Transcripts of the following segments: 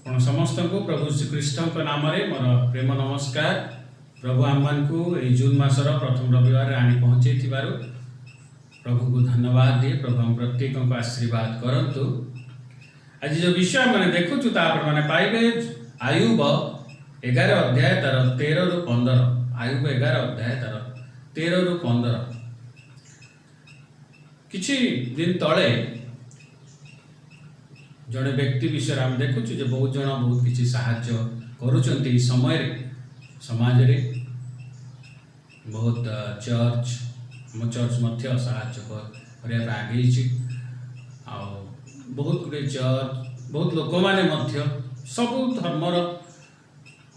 ଆପଣ ସମସ୍ତଙ୍କୁ ପ୍ରଭୁ ଶ୍ରୀକୃଷ୍ଣଙ୍କ ନାମରେ ମୋର ପ୍ରେମ ନମସ୍କାର। ପ୍ରଭୁ ଆମମାନଙ୍କୁ ଏହି ଜୁନ୍ ମାସର ପ୍ରଥମ ରବିବାରରେ ଆଣି ପହଞ୍ଚାଇଥିବାରୁ ପ୍ରଭୁଙ୍କୁ ଧନ୍ୟବାଦ ଦିଏ। ପ୍ରଭୁ ଆମ ପ୍ରତ୍ୟେକଙ୍କୁ ଆଶୀର୍ବାଦ କରନ୍ତୁ। ଆଜି ଯେଉଁ ବିଷୟ ଆମେ ଦେଖୁଛୁ ତା ଆପଣମାନେ ପାଇବେ ଆୟୁବ 11 ଅଧ୍ୟାୟ ତାର 13 ରୁ 15। ଆୟୁବ 11 ଅଧ୍ୟାୟ ତାର 13 ରୁ 15। କିଛି ଦିନ ତଳେ जड़े व्यक्ति विषय आम देखुचु जे बहुत जन बहुत किसी साहाय्य करुचंती समय समाज रे बहुत चर्च हम चर्च मध्य साहाय्य करने आगे बहुत गुड़े चर्च बहुत लोक माने मध्य सब धर्मर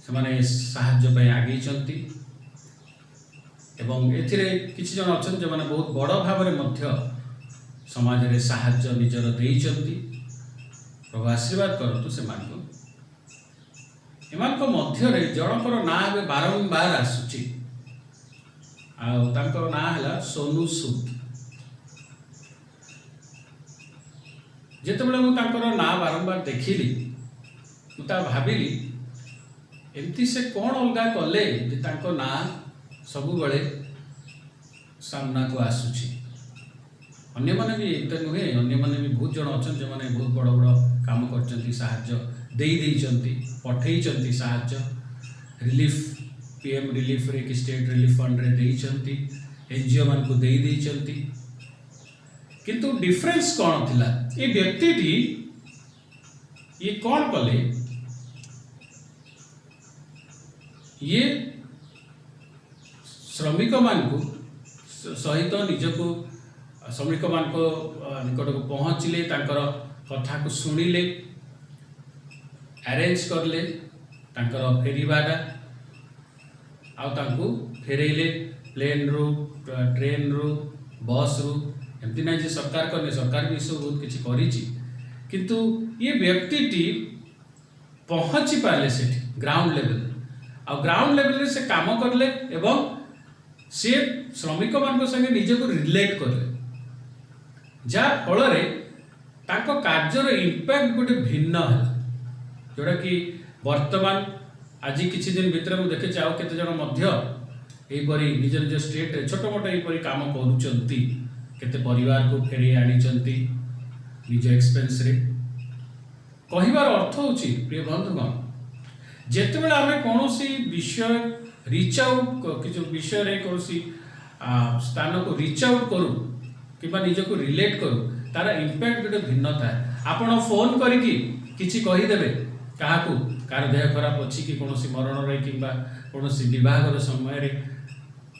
से माने साहाय्य पे आगे एवं एथिरे किछि जन अछन जे माने बहुत बड़ भाव में मध्य समाज रे साहाय्य निजर देइचंती। प्रभु आशीर्वाद करतु से मध्य जनकर ना बारंबार आसुची ना है सोनू सूद। जितेबाला मुझे ना बारंबार देखिली मुझे भाविली एमती से कौन अलग कले ना सब बड़े सामना को आसुची। अन्य माने भी एक नुहे अन्य माने भी बहुत जन अच्छा जो मैंने बहुत बड़ बड़ काम कर साहाय्य पठे साहाय्य रिलीफ पीएम रिलीफ रे कि स्टेट रिलीफ फंड रे देइचंती एनजीओ मान को देइचंती। किंतु डिफरेंस कौन थिला ये व्यक्ति टी ये कौन कले ये श्रमिक मान को सहित निजको श्रमिक मान को निकट को पहुँचले कथा को शुणिले अरेंज करले फेरवाटा आउ फेरेले प्लेन रु ट्रेन रु बस रु एमती ना सरकार करने सरकार भी सब बहुत किसी करिछि। किंतु ये व्यक्ति टी पहुँची पारे से ग्राउंड लेवल ग्राउंड लेवल से काम करले एवं से श्रमिक मान संगे निजको रिलेट करले जा फल कार्यर इम्पैक्ट गोटे भिन्न है जोटा कि वर्तमान आज किसी दिन भितर मुझे देखी आउ केते जन यहीपरी निज निज स्टेट रे छोट मोट यहीपरी काम करुचंती केते परिवार को फेरी आनिचंती निज एक्सपेंस रे। कहिबार अर्थ होची प्रिय बंधुगण जेतेबेले आमे कोनोसी विषय रीच आउट किछु विषय रे कोनोसी स्थान को रीच आउट करू किबा निजको रिलेट करू तार इम्पैक्ट गोटे भिन्न थाए। आपण फोन करके किछि कहि देबे काहाकू कार देह खराब अछि कि कोनोसी मरण रे किबा कोनोसी विवाहर समय रे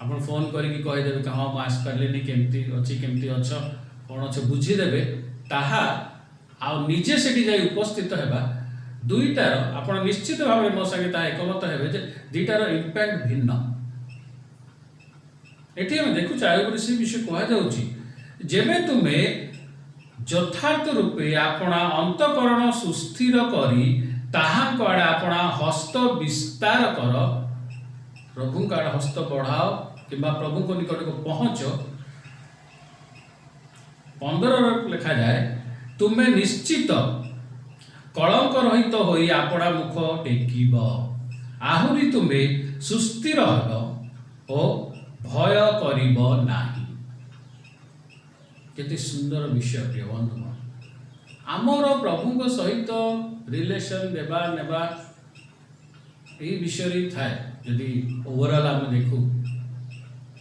आपण फोन करके कहि देबे कि हां म आस परलेनी केमती अछि केमती अछ कोन अछ बुझी देबे ताहा आ निजे सेठी जाई उपस्थित हेबा दुईटार आपण निश्चित भाव मो संगे ता एकमत हेबे जे दुईटार इम्पैक्ट भिन्न। एठी हम देखु आयुब ऋषि विषय कहा जाउची जेबे तुमे यथार्थ रूपे आपणा अंतकरण सुस्थिर करी ताहांक आड़े आपणा हस्त विस्तार कर प्रभु का हस्त बढ़ाओ किंबा प्रभु को निकट को पहुँच 15 लिखा जाए तुमे निश्चित कलंक रहित होई आपणा मुख टेकिब आहुरी तुमे सुस्थिर हेब ओ भय करिब नाही। केते सुंदर विषय प्रिय बंधु आमर प्रभु सहित रिलेशन देवा नेबा यही विषय थाए यदि ओवरऑल आम देखू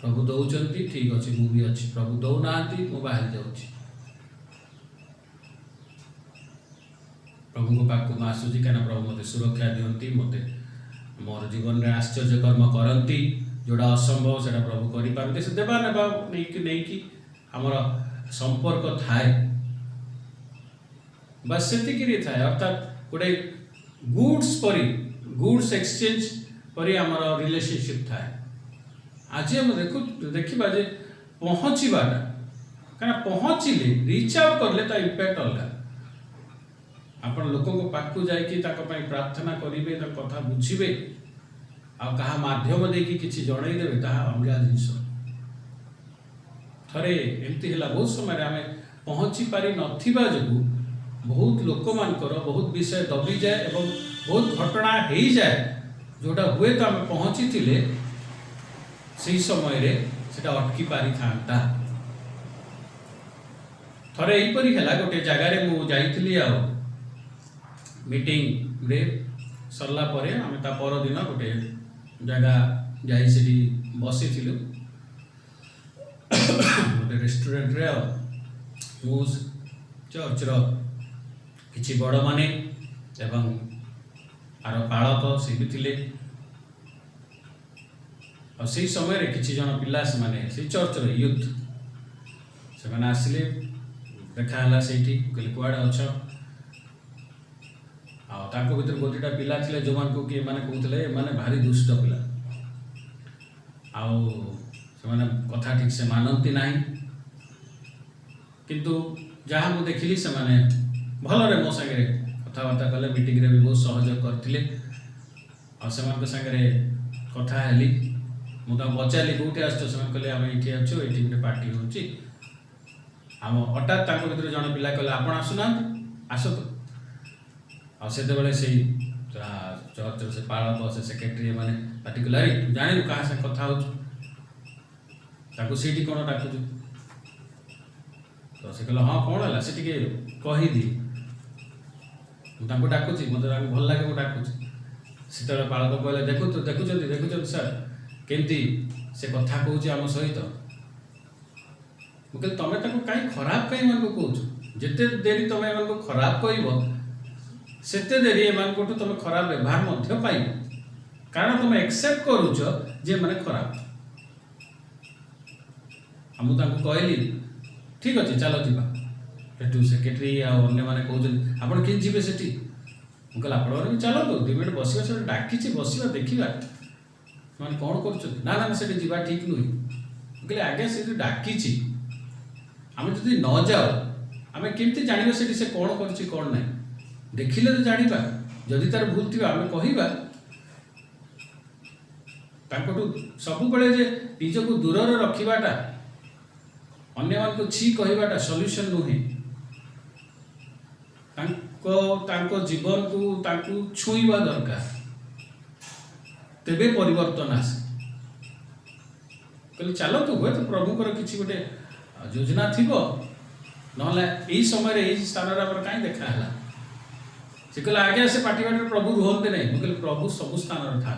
प्रभु दौरान ठीक अच्छे मुझे अच्छी प्रभु दौना मु बाहर जाऊँगी प्रभु पाक मैं आसूसी कहीं प्रभु मत सुरक्षा दिखती मत मोर जीवन में आश्चर्य कर्म करती जोड़ा असंभव से प्रभु करें से देवा नेबा नहीं आमर संपर्क थाए बस से थाए अर्थात गोटे गुड्स एक्सचेंज परी आमर रिलेशनशिप थाए। आज हम देखा जे पहुँचवाटा क्या पहुँचले रीच आउट करले ता इम्पैक्ट अलग आप लोक पाक जाकि प्रार्थना करेंगे कथा बुझे आ कहा माध्यम देकी किसी जनईदेवे ता अलग जिनस थरे एमती है बहुत समय आम पहुँची पारि नथिबा जो बहुत लोक मानकर बहुत विषय दबी जाए एवं बहुत घटना हो जाए जोटा हुए तो आम पहुँची से समय से अटकी पारि था। थरे यहीपरी है गोटे जगार मुझे मीटिंग रे सरला परे आम ता पर दिन गोटे जगह जाई बसी गोटे रेस्टोरेंट रे मु चर्चर किछि बड़ माने एवं आर पालक से भी थिले और से समय किछि जन पिला से चर्चर यूथ से आसिले देखाला से कहले कुआड़े अच्छ आको भर गोटेटा पिला थिले जो मान को कि माने कहते माने भारी दुष्ट पिला आउ से कथा ठीक से मानती ना किंतु जहाँ मुझे देखिली से माने भलरे मो सागे कथबार्ता कले मीटिंग रे भी बहुत सहयोग करथिले और सागे कथा हेली मुझे पचारि कौटे आस कहले आम ये अच्छु ये गोटे पार्टी होची आम हठात भर जन पिला कहले आपण आसुना आसतु आते से चर्चर से पालक से सेक्रेटरी मैंने पार्टिकुलारी जानु क्या से कथा हो सीटी कौन डाकुचु तो से कहला हाँ कौन है से कहीदी मुझे डाकुची मत भल लगे मुझे डाकुची से पालक कहले देखुं सर केमती से कथा कौच आम सहित मुझे तुम कहीं खराब कहीं मान कौच जिते देरी तुम एम खराब कह सेते देरी एमानकोटू तुम खराब व्यवहार मध्य पाइब कारण तुम एक्सेप्ट करुच जे माने खराब मुझे कहली ठीक अच्छे चलो जीवा सेठू सेक्रेटरी अन्य मैंने कहते आपड़ कि जी से मुझे आप चलतु 2 मिनट बस डाकी बस देखा मैंने कौन कर से जीवा ठीक नुहे कहले आज्ञा से डाकी आम जदि न जाओ आम केमती जान से कौन कर कौन ना देखिले तो जानिबा जदि तार भूल थी आम कहवा सब बेले जे निजक दूर रखाटा अन्य मान छी कहवाटा सल्यूशन नुहे जीवन को छुईवा दरकार तेबे परिवर्तन आसे कहले चलो तो हुए तो प्रभुकर किसी गोटे योजना थी ना यही समय स्थान कहीं देखा से कहला आज्ञा से पार्टी बाटे प्रभु रुहते नहीं मुझे प्रभु सब स्थान था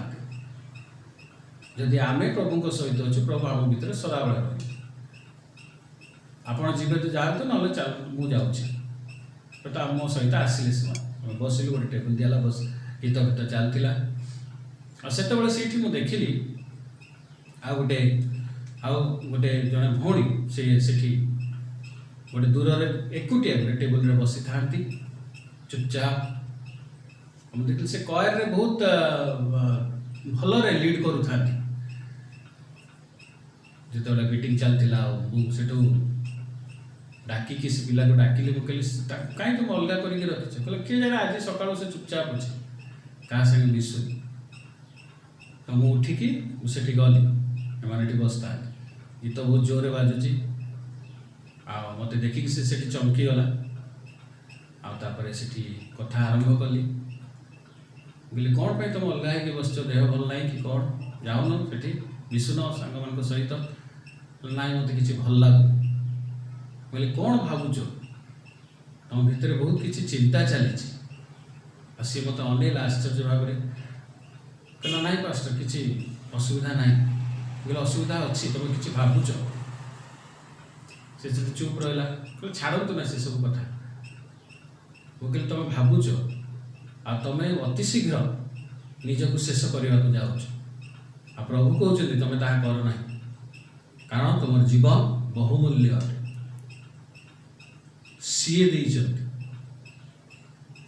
जदि आम प्रभु सहित अच्छे प्रभु आम भर सदाबले रही आपड़ जीवे तो जातु ना चल मुझे तो मो सहित आसिले से बसिलु गोटे टेबुल दिला बस गीत गीत चलता और से मुझे देखिली आ गोटे जड़े भौणी से गोटे दूर एकुटिया गोटे टेबुल रे बसी था चुपचाप हम देखिए से कयर रे बहुत भल लीड करूँ जो मीटिंग चलता मुझे डाकिकी से पिला को डाकिली मुझे कहीं तुम अलग करके रखीच कहले किए जाने आज सकाल से चुपचाप अच्छे क्या संगे मिसु तो मुझे उठिकी मुझे गली एम बसता गीत बहुत जोर बाजुची मत देखिकी से चमकी गला आपर से कथा आरंभ कली बोले कौन पे तुम अलग हो बस देह भल ना कि कौन जाऊन से मिशुन सांग मान सहित ना मत कि भल लगु बोले कौन भावुच तुम भितर बहुत किसी चिंता चली सी मत अनेला आश्चर्य भाव कहला ना पास्टर किसी असुविधा ना बोले असुविधा अच्छी तुम कि भावुच से चुप रहा कहले छाड़ू ना से सब कथा मुझे तुम भावुच आ तुम अतिशीघ्र निजक शेष करने को जाऊच आ प्रभु कहते तुम ता कर ना कारण तुम जीवन बहुमूल्य अटे सीए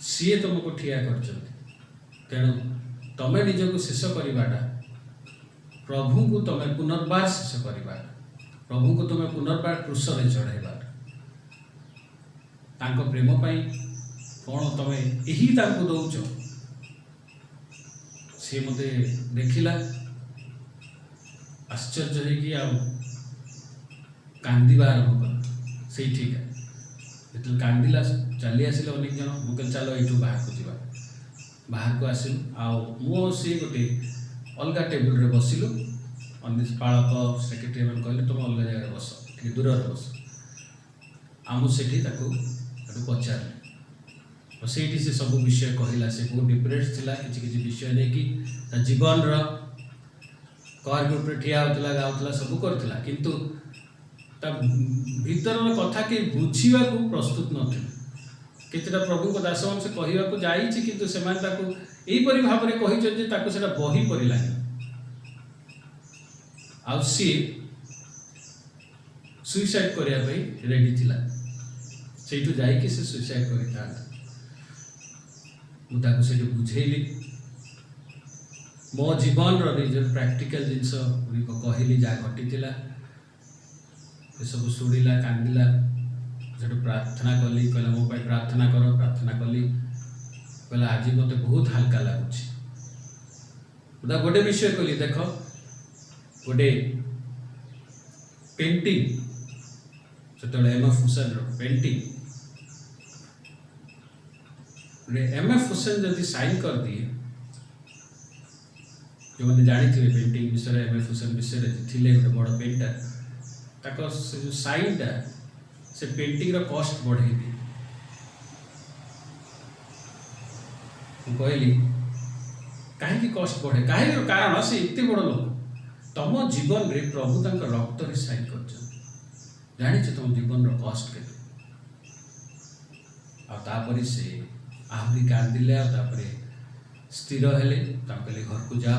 सी तुमको ठिया कर तेणु तुम निजक शेष करवाटा प्रभु को तुम पुनर्बार शेष करवा प्रभु को तुम पुनर्बार क्रूसरे चढ़ाइबार प्रेम कौन तुम यही दौच सी मत देखला आश्चर्य हो कांदीबा आरंभ कर से ठीक है ଯେତେବେଳେ କାନ୍ଦିଲା ଚାଲି ଆସିଲେ ଅନେକ ଜଣ। ମୁଁ କହିଲି ଚାଲ ଏଇଠୁ ବାହାରକୁ ଯିବା। ବାହାରକୁ ଆସିଲୁ ଆଉ ମୁଁ ସିଏ ଗୋଟେ ଅଲଗା ଟେବୁଲରେ ବସିଲୁ। ପାଳକ ସେକ୍ରେଟାରୀ ମାନେ କହିଲେ ତୁମେ ଅଲଗା ଜାଗାରେ ବସ, ଟିକେ ଦୂରରେ ବସ। ଆଉ ମୁଁ ସେଠି ତାକୁ ପଚାରିଲି, ସେଇଠି ସେ ସବୁ ବିଷୟ କହିଲା। ସେ ବହୁତ ଡିପ୍ରେସ୍ ଥିଲା, କିଛି କିଛି ବିଷୟ ନେଇକି ତା ଜୀବନର କର୍ ଗ୍ରୁପ୍ରେ ଠିଆ ହେଉଥିଲା, ଗାଉଥିଲା, ସବୁ କରୁଥିଲା, କିନ୍ତୁ ତା ଭିତରର କଥା କେହି ବୁଝିବାକୁ ପ୍ରସ୍ତୁତ ନଥିଲେ। କେତେଟା ପ୍ରଭୁଙ୍କ ଦାସମାନେ ସେ କହିବାକୁ ଯାଇଛି, କିନ୍ତୁ ସେମାନେ ତାକୁ ଏହିପରି ଭାବରେ କହିଛନ୍ତି ଯେ ତାକୁ ସେଇଟା ବହି ପରି ଲାଗିଲା। ଆଉ ସିଏ ସୁଇସାଇଡ୍ କରିବା ପାଇଁ ରେଡି ଥିଲା। ସେଇଠୁ ଯାଇକି ସେ ସୁଇସାଇଡ୍ କରିଥାନ୍ତା। ମୁଁ ତାକୁ ସେଇଠୁ ବୁଝେଇଲି, ମୋ ଜୀବନର ନିଜର ପ୍ରାକ୍ଟିକାଲ ଜିନିଷ ଗୁଡ଼ିକ କହିଲି, ଯାହା ଘଟିଥିଲା। ଏସବୁ ଶୁଣିଲା, କାନ୍ଦିଲା। ସେଠୁ ପ୍ରାର୍ଥନା କଲି, କହିଲା ମୋ ପାଇଁ ପ୍ରାର୍ଥନା କର। ପ୍ରାର୍ଥନା କଲି, କହିଲା ଆଜି ମୋତେ ବହୁତ ହାଲକା ଲାଗୁଛି। ମୁଁ ତାକୁ ଗୋଟେ ବିଷୟ କହିଲି, ଦେଖ ଗୋଟେ ପେଣ୍ଟିଂ, ସେତେବେଳେ M.F. ହୁସେନର painting, M.F. हुसैन जदि साइन कर दिए, जो मैंने जानी थी पेंटिंग विषय M.F. हुसैन विषय थे गोटे बड़ पेंटर, ताको से जो साइनटा से पेंटिंग रो कॉस्ट बढ़े दिए। कहली कहीं कॉस्ट बढ़े, कहीं कारण से एत बड़ लोक तुम जीवन रे प्रभु तक रक्त रे साइन कर जानी तुम जीवन रो कॉस्ट के। से आहरी कांदिले, स्थिर हेले, कहले घर को जा।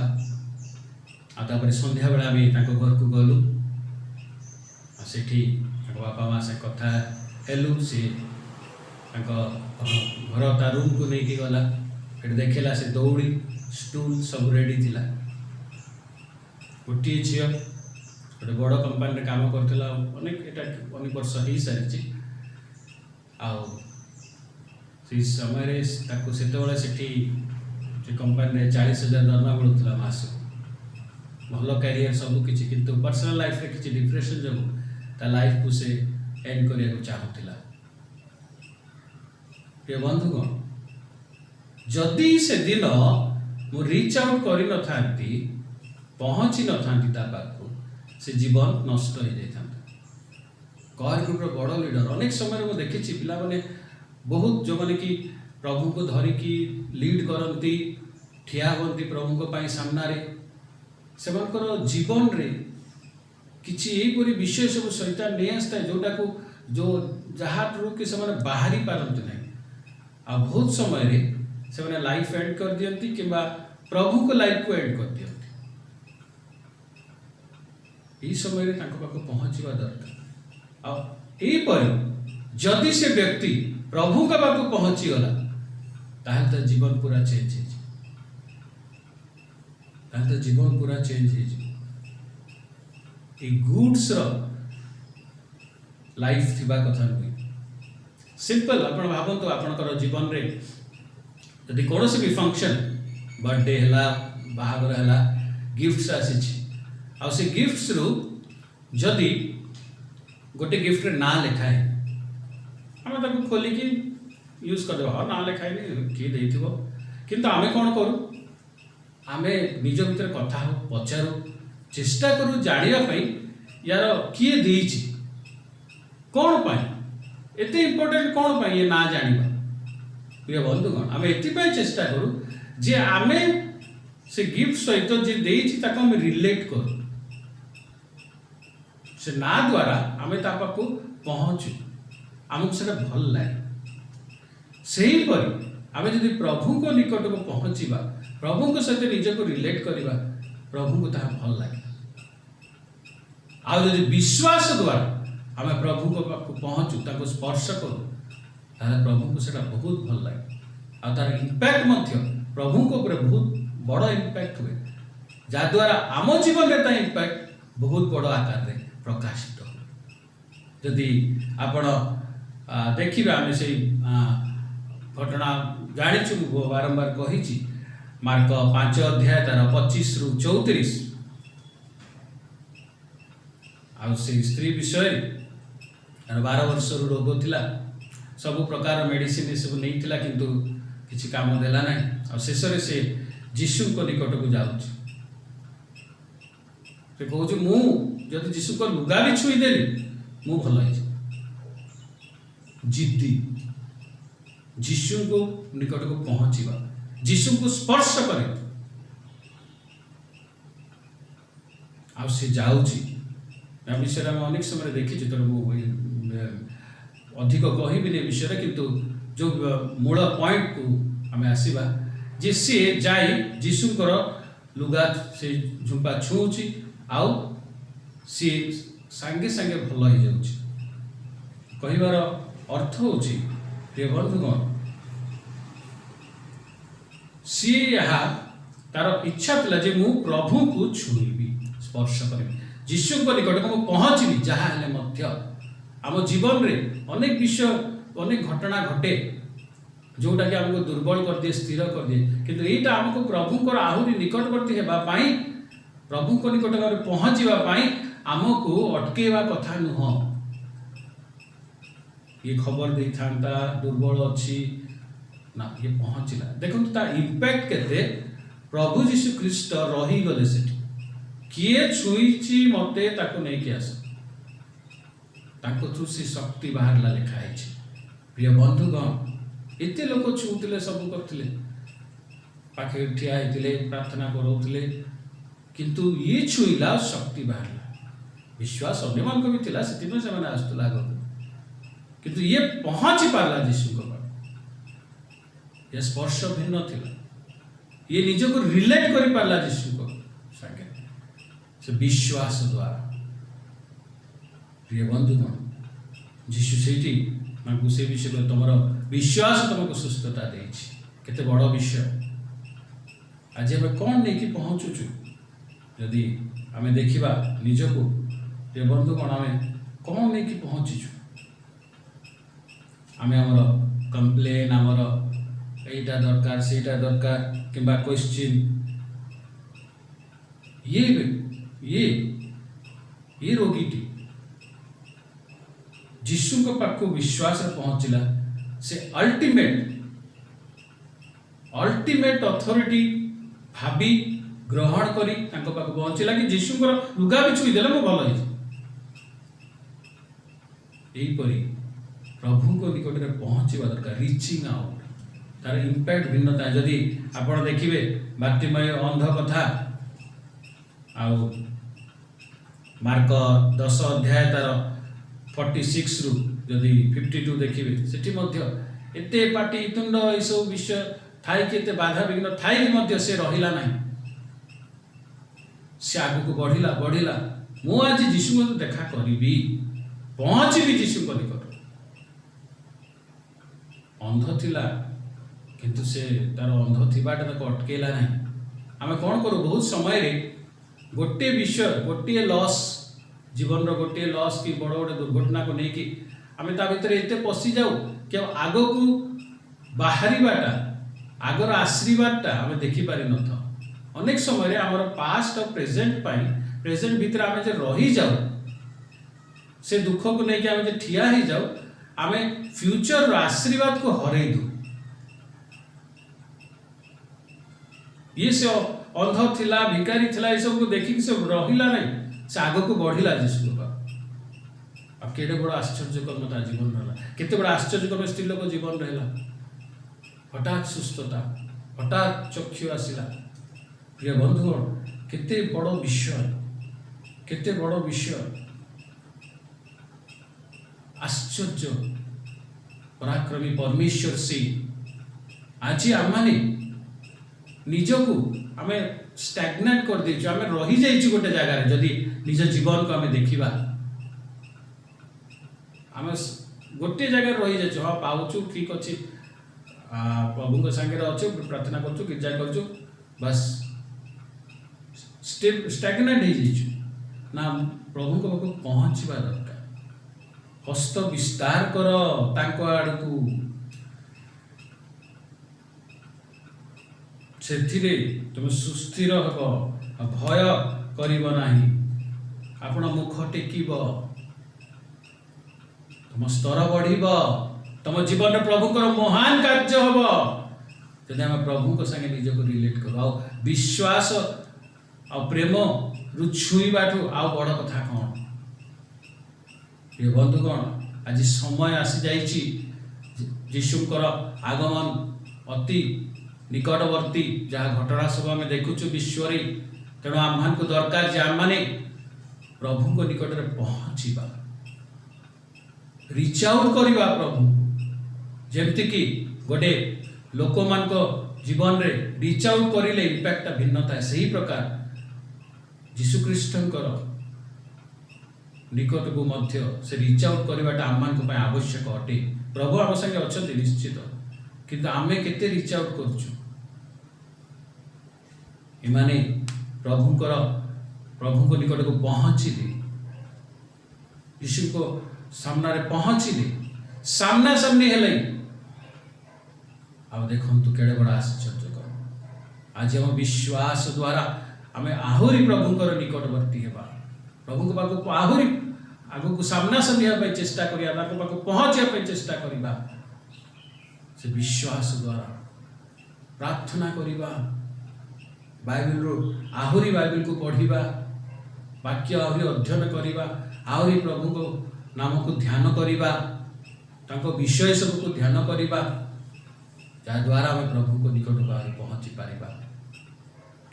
संध्या बेला आम घर को गलु, से बापा माँ से कथा हेलु। सी घर ता रूम को लेकिन गला, देखला से दौड़ी स्टूल सब रेडी थिला। गोटे झील गोटे बड़ कंपानी काम करथिला, अनेक वर्ष हो सारी। से समय से कंपानी 40,000 दरमा मिलूला मास, भल कैरियर सबकि, किंतु पर्सनल लाइफ रे किसी डिप्रेशन जो ता लाइफ को से एंड करने को चाहूला। प्रिय बंधुगण, जदि से दिन मु रीच आउट कर पहुँची न पाखु, से जीवन नष्ट हो जाता। कॉर ग्रुप बड़ लीडर अनेक समय मुझे देखी पिला माने बहुत जो मैंने कि प्रभु को धरिकी लीड करती, ठिया हती प्रभु को सामना से जीवन रे किसी यहीपरि विषय सब शैतान नहीं आसता है, जोटा को जो जहाँ कि से बाहरी पारती ना। आ बहुत समय रे से लाइफ एंड कर दियंती कि प्रभु को लाइफ को एंड कर दियंती। यही समय पहुँचवा दरकार। जदि से व्यक्ति प्रभु का पाखु पहुँची गला, ताहले तो जीवन पूरा चेंज हो, जीवन पूरा चेंज हो। गुड्स लाइफ थिबा कथा नुहे। सिंपल आप भावतु आपणकर जीवन रे यदि कौन भी फंक्शन, बर्थडे है, बाहागर है, गिफ्ट्स आसी, से गिफ्ट्स रु जदि गोटे गिफ्ट रे ना लिखा है, आम ताको खोलिकी यूज कर हाँ ना लिखाई किए देथिबो, किंतु आमे कौन करूँ, आमे निज भीतर कथा हो पचारू, चेष्टा करूँ जानिया यार किए देइछि, कौन पाई एते इम्पोर्टेंट, कौन पाई ये ना जानिबा। प्रिय बंधुगण, आमे एतिपाई चेष्टा करूँ जे आमे से गिफ्ट सहित जे देइछि ताको आमे रिलेट करूँ, से ना द्वारा आमे ता पाखु पहुँचू, आमको से भल लगे। से ही परी आमे यदि प्रभु को निकट को पहुँचवा, प्रभु को सहित निज को रिलेट करवा, प्रभु को ताहा भल लगे। आदि विश्वास द्वारा आमे प्रभु को पाखु पहुँचू, ताको स्पर्श करूँ, ताहा प्रभु को सेटा बहुत भल लगे। आ तार इम्पैक्ट मध्य प्रभु को ऊपर बहुत बड़ इम्पैक्ट हुए, जहाद्वारा आम जीवन में इम्पैक्ट बहुत बड़ आकार में प्रकाशित हो। जदि आपण देखिए आम से घटना जाचु, बारंबार कही मार्क 5 अध्याय तार 25 रु 34 आ स्त्री विषय 12 वर्ष रोग थिला, सब प्रकार मेडिसिन सब नहीं थिला किंतु किसी काम देला नहीं और शेष में से जीशु को निकट को जाऊँ से कहूँ मु जदि जीशु को लुगा भी छुईदेली मु भल जिद्दी जीशु को निकट को पहुँचवा जीशु को स्पर्श कर विषय में अनेक समय देखी तो अधिक कहबी विषय किंतु जो मूल पॉइंट को आम आसवा जे सी जाई जीशुकर लुगा से झुंपा छुँच आउ सी सांगे सांगे भल हो जाऊँ कहबार अर्थ हूँ प्रिय बंधुगण सी यहाँ तार इच्छा था जे मु प्रभु को छुईबी स्पर्श करी जीशु निकट को पहुँचबी जहाँ हेले आम जीवन रे अनेक विषय अनेक घटना घटे जोटा कि आमको दुर्बल कर दिए स्थिर कर दिए किंतु यहीटा आमको प्रभुकर आहरी निकटवर्ती होगापाई प्रभु को निकट में पहुँचापी आमको अटकेवा कथा नुह ये खबर दे था दुर्बल अच्छी ना ये पहुँचला देखो तार इम्पैक्ट केते प्रभु जीशु ख्रीस्ट रहीगले से किए छुईची मते ताको नहीं कि आस थ्रू सी शक्ति बाहर लिखाई प्रिय बंधुगण एत लोक छुले सब करते पाखे ठिया होते प्रार्थना करोले किंतु ये छुईला शक्ति बाहर विश्वास अन्य मान भी थिला से आसला आग किंतु ये पहुँची पारा जीशु ये स्पर्श भिन्न थिला ये निजको रिलेट कर पारा जीशु को संगे से विश्वास द्वारा प्रिय बंधुगण जीशु से विषय तुम विश्वास तुमको सुस्थता देते बड़ विषय आज आम कौन नहीं पहुँचुचु जदि आम देखा निजको प्रिय बंधुगण आम कौन नहीं पहुँचीचु आम आमर कंप्लेन आमर यहीटा दरकार सेटा दरकार कि क्वेश्चन ये रोगीटी जीशु को पाख विश्वास पहुँचला से अल्टीमेट अथॉरिटी भाभी ग्रहण करी पहुँचला कि जीशु लुगा भी छुईदेला मो भल यहीपरी प्रभु को निकट में पहुँचवा दरकार रिचिंग आउट तार इम्पैक्ट भिन्नता जदि आप देखिए बार्तिमय अंध कथा आउ मार्क 10 अध्याय तार 46 रु जदि 52 देखिए सेठी एते पाटी तुंड ये सब विषय थाई कि बाधा विघ्न थाई से रहिला नहीं से आगु को बढ़िला मु आज जीशु को देखा करी पहुँची जीशु को निकट अंध थिला किंतु से तार अंध थिबाटा ताको अटकेला नहीं आम कौन करूँ बहुत समय रे गोटे विषय गोटे लॉस जीवन गोटे लॉस कि बड़ बड़े दुर्घटना को लेकिन आम ता भीतर एत पशि जाऊ कि आग को बाहरटा आगर आशीर्वादटा आम देखिपार न था अनेक समय आम पास्ट और प्रेजेंट भीतर आम जो रही जाऊ से दुख को लेकिन आम जो ठिया ही जाऊ आम फ्यूचर आशीर्वाद को हरई दू ये से अंध थिला भिकारी थिला ये सब को देखिक से रहिला नहीं से आग को बढ़िला जीशु अब केटे बड़ आश्चर्यकर्म ता जीवन रहा केते बड़ आश्चर्यकर्म स्त्री लोक जीवन रहा हठात सुस्थता हठात चक्षु आसला प्रिय बंधुगण केते बड़ विषय आश्चर्य पराक्रमी परमेश्वर से आज आम निजको आम स्टैग्नेट कर देचु आम रही जाइछु गोटे जगह जदि निज जीवन को आम देखा आम गोटे जगह रही जाइछु हाँ पाऊछु ठीक अच्छे प्रभु संगे अच्छे प्रार्थना करछु गिरजा करछु बस स्टैग्नेट हो जाइछु ना प्रभु को पाखु पहुँचवा दरकार हस्त विस्तार कर तांको आड़कू से तुम सुस्थिर हम भय करिब नाही आपण मुख टेकिब तुम स्तर बढ़िब तुम जीवन में प्रभु महान कार्य हम जब आम प्रभु को संगे निजक रिलेट कर विश्वास आ प्रेम रु छुईबा आउ बड़ कथा कौन प्रिय बंधुगण आज समय आसी जाइछि यीशुकर आगमन अति निकटवर्ती जहाँ घटना सब आम देखुचु विश्व तेणु आम को दरकार जे आम मैंने प्रभु को निकट में पहुँचवा रिच आउट करवा प्रभु जमती कि गोटे लोक मान जीवन रे रिच आउट करें इम्पैक्ट भिन्नता से ही प्रकार जीशुख्रीष्टर निकट को मध्य से रिच आउट करवाटा आम मान आवश्यक अटे प्रभु आम संगे अच्छा निश्चित किंतु आमे केते रिच आउट करूछु इमाने प्रभु को निकट को पहुँचले यीशु को सामना रे पहुँचले सामना सामनी हेले अब देखो केड़े बड़ा आश्चर्य आज हम विश्वास द्वारा आम आहरी प्रभुंकर निकटवर्ती हेबा प्रभु को आहरी आगु को सामना सामनी होगा चेष्टा करिया पहुँचा चेष्टा करिबा से विश्वास द्वारा प्रार्थना करिबा बाइबल रो आहरी बाइबल को पढ़िबा वाक्य आहरी अध्ययन करिबा आहरी प्रभु को नाम को ध्यान करिबा तांको विषय सब को ध्यान करिबा द्वारा आम प्रभु को निकट भाव पहुँची पारिबा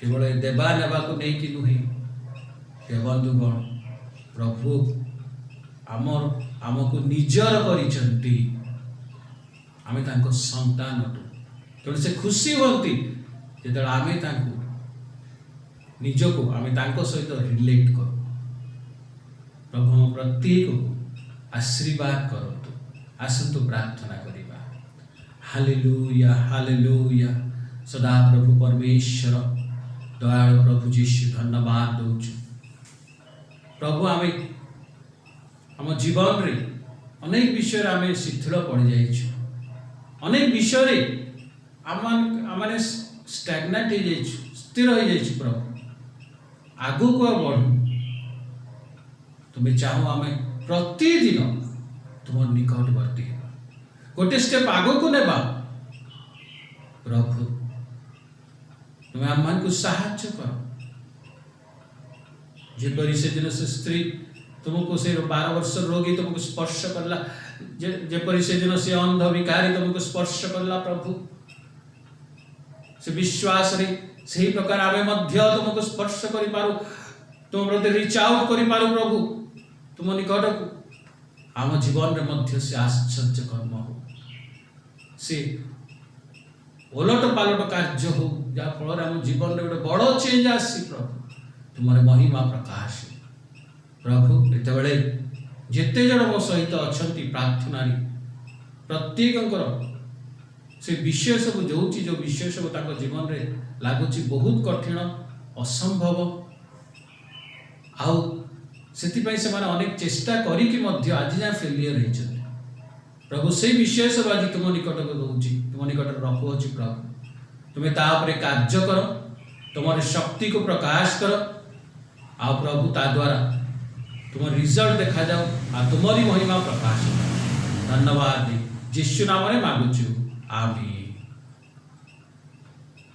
केवल देवा नेबा को नहीं कि नुहे बंधुगण प्रभु आमको निजर करिसेंती आमे तांको संतान तेणु से खुशी होती जो आमे तांको निजको आमे तांको सहित रिलेट कर प्रभु प्रत्येक को आशीर्वाद करतु आसतु प्रार्थना करिबा हालेलुया हालेलुया सदा प्रभु परमेश्वर दयालु प्रभु जीशु धन्यवाद दौचु प्रभु आमे आम जीवन रे अनेक विषय आमे शिथिल पड़ जाइछु अनेक विषय आम स्टैग्नेट हो जाइछु स्थिर हो जाइछु प्रभु आगु को बढ़ू तुम्हें चाहो आम प्रतिदिन तुम निकटवर्ती हेबा गोटे स्टेप आगो को नेबा प्रभु तुम्हें आम को साहाय्य कर जेपरी से दिन से स्त्री तुमको से 12 वर्ष रोगी तुमको स्पर्श करला जेपरी से दिन से अंध भिखारी तुमको स्पर्श करला प्रभु से विश्वास रे सही प्रकार आमे मध्य तुमको स्पर्श करि पारू तुम प्रति रिच आउट करि पारू प्रभु तुम निकट को आम जीवन रे मध्य से आश्चर्य कर्म हो से ओलट पालट कार्य हो जा फल आम जीवन रे गोटे बड़ चेंज आसी प्रभु तुम महिमा प्रकाश प्रभु एतबेले जेते जन मो सहित अछंती प्रार्थना प्रत्येकंकर से विषय सब जो विषय सब ताको जीवन रे लागुची बहुत कठिन असंभव आउ से अनेक चेष्टा करी आज जाए फेलियर होती प्रभु से विषय सब आज तुम निकट को दूची तुम निकट रखुची प्रभु तुम्हें तापर कार्य कर तुम शक्ति को प्रकाश कर आ प्रभु ता द्वारा तुम रिजल्ट देखा जाओ आ तुम्हारी महिमा प्रकाश धन्यवाद यीशु नाम रे मांगुछु आमीन।